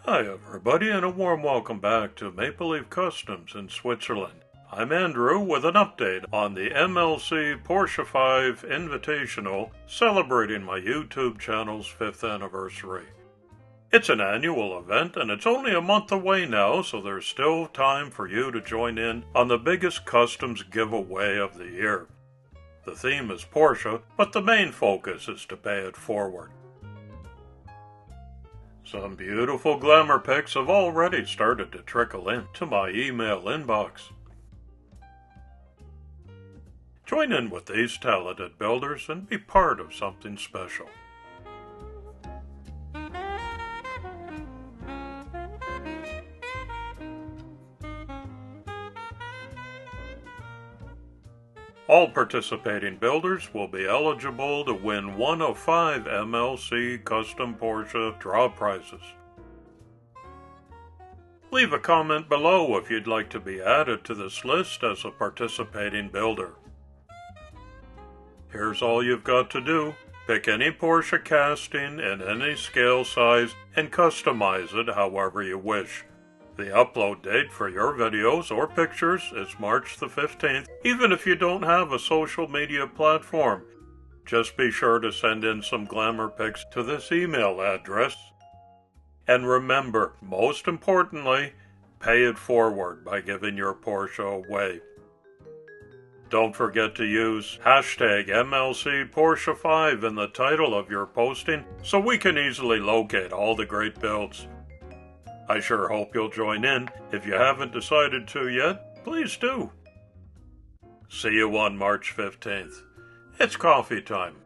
Hi everybody, and a warm welcome back to Maple Leaf Customs in Switzerland. I'm Andrew with an update on the MLC Porsche 5 Invitational celebrating my YouTube channel's 5th anniversary. It's an annual event and it's only a month away now, so there's still time for you to join in on the biggest customs giveaway of the year. The theme is Porsche, but the main focus is to pay it forward. Some beautiful glamour pics have already started to trickle in to my email inbox. Join in with these talented builders and be part of something special. All participating builders will be eligible to win one of 5 MLC Custom Porsche draw prizes. Leave a comment below if you'd like to be added to this list as a participating builder. Here's all you've got to do. Pick any Porsche casting in any scale size and customize it however you wish. The upload date for your videos or pictures is March the 15th, even if you don't have a social media platform. Just be sure to send in some glamour pics to this email address. And remember, most importantly, pay it forward by giving your Porsche away. Don't forget to use hashtag MLC Porsche 5 in the title of your posting so we can easily locate all the great builds. I sure hope you'll join in. If you haven't decided to yet, please do. See you on March 15th. It's coffee time.